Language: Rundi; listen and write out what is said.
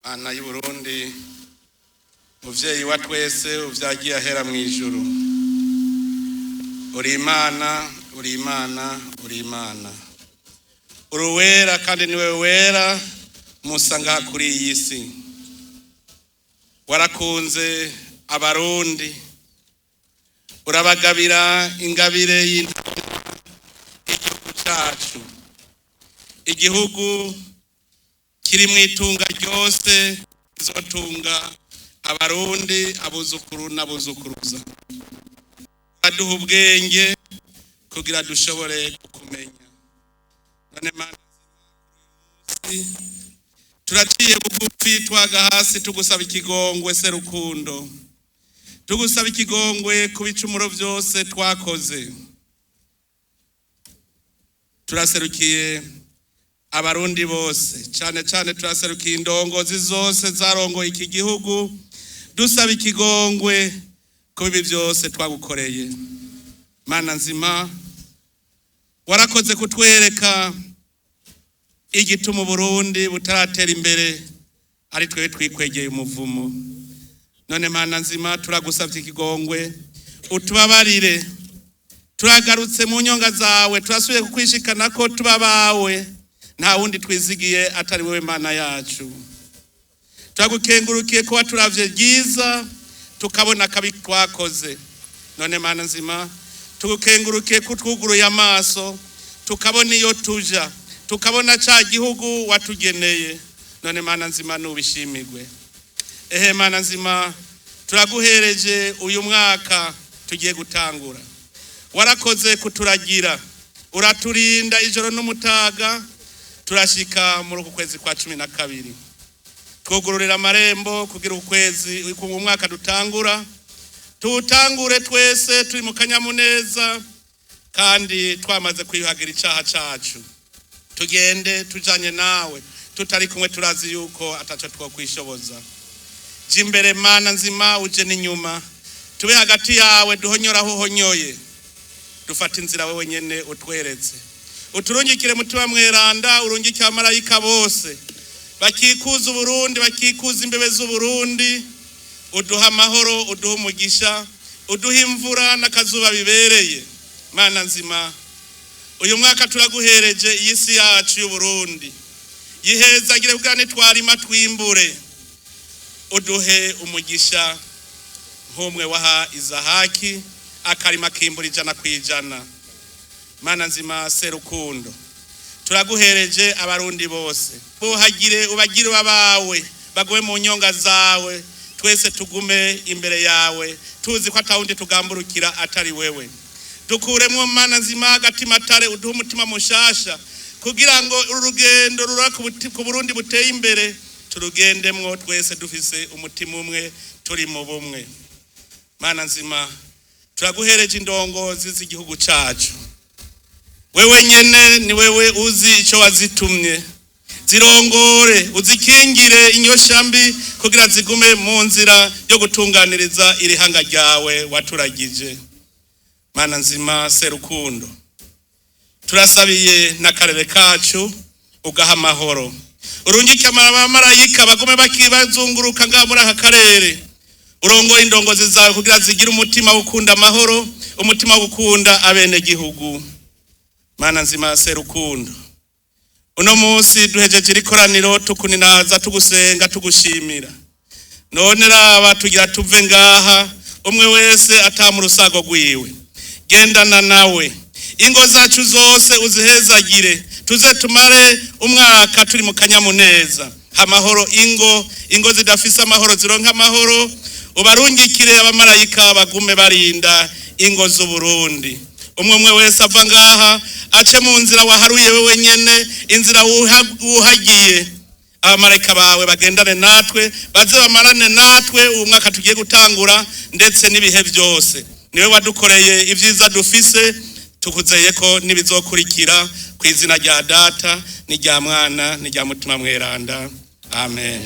Ana y'Uburundi muvyeyi wa twese uvyagiye ahera mwijuru. Uri Imana, uri Imana, uri Imana. Uruwera kandi niwe wera musanga kuri iyi si. Warakunze abarundi. Urabagabira ingabire y'igihugu cacu. Igihugu kiri mwitunga ryose izotunga abarundi abuzukuru n'abuzukuruza. Aduha ubwenge kugira dushobore kumenya. None Mana turaciye bugufi twaga hasi tugusaba ikigongwe se rukundo. Tugusaba ikigongwe ku bicumuro byose twakoze. Turaserukiye abarundi bose cyane cyane turaserukiye indongozi zose zarongoye iki gihugu dusaba ikigongwe ku bibi byose twagukoreye. Mana nzima warakoze kutwereka igituma Burundi butaratera imbere ari twe twikwegeye umuvumo. None Mana nzima turagusabye ikigongwe utubabarire. Turagarutse mu nyonga zawe turasubiye kukwishikana ko tubabawe. Nta wundi twizigiye atari wewe Mana yacu. Turagukengurukiye ko waturavye ryiza tukabona kabi twakoze. None Mana nzima tugukengurukiye kutwuguruye amaso tukabona iyo tuja tukabona ca gihugu watugeneye. None Mana nzima nubishimigwe. Ehe Mana nzima turaguhereje uyu mwaka tugiye gutangura. Warakoze kuturagira uraturinda ijoro n'umutaga turashika muri uku kwezi kwa 12. Twogororera amarembo kugira ukwezi ku mwaka dutangura tutangure twese turi mu kanyamuneza kandi twamaze kwiyuhagira icaha cacu. Tugende tujanye nawe tutari kumwe turazi yuko ataco twokwishoboza. Jimbere Mana nzima uje n'inyuma tube hagati yawe duhonyora ho honyoye. Dufata inzira wewe nyene utweretse. Uturungikire mutima mweranda urungikire amarayika bose bakikuza Burundi bakikuza imbebe z'Uburundi. Uduha amahoro uduha umugisha uduha imvura n'akazuba bibereye. Mana nzima uyu mwaka turaguhereje iyi si yacu y'Uburundi yihezagire bwane twarima twimbure. Uduhe umugisha nk'umwe waha Izahaki akarima kimbura 100%. Mana nzima serukundo turaguhereje abarundi bose bohagire ubagire babawe bagwe mu nyonga zawe twese tugume imbere yawe tuzi ko atawundi tugamburukira atari wewe. Dukuremwo Mana nzima agatima tare uduha umutima mushasha kugira ngo urugendo rura ku Burundi buteye imbere turugendemwo twese dufise umutima umwe turi mu bumwe. Mana nzima turaguhereje indongozi z'igihugu cacu. Wewe nyene ni wewe uzi ico wazitumye. Zirongore uzikingire inyoshambi kugira zigume mu nzira yo gutunganiriza iri hanga ryawe waturagije. Mana nzima serukundo turasabiye n'akarere kacu ugaha amahoro. Urungike abamarayika bagume bakibazunguruka ngaha muri aka karere. Urongoye indongozi zawe kugira zigira umutima ukunda amahoro umutima ukunda abene gihugu. Mana nzima serukundo uno munsi duhejeje ikoraniro tukuninaza tugusenga tugushimira. None raba tugira tuve ngaha umwe wese atamu rusago gwiwe. Gendana nawe ingo zacu zose uzihezagire tuze tumare umwaka turi mu kanyamuneza. Amahoro ingo zidafise amahoro zironka amahoro. Ubarungikire abamarayika bagume barinda ingo z'Uburundi. Umwe wese ava ngaha ace mu nzira waharuye wewe nyene inzira uhagiye. Abamarayika bawe bagendane natwe baze bamarane natwe uyu mwaka tugiye gutangura ndetse n'ibihe byose. Niwe wadukoreye ivyiza dufise tukuzeye ko nibizokurikira ku izina rya Data ni rya Mwana ni rya Mutima mweranda. Amen.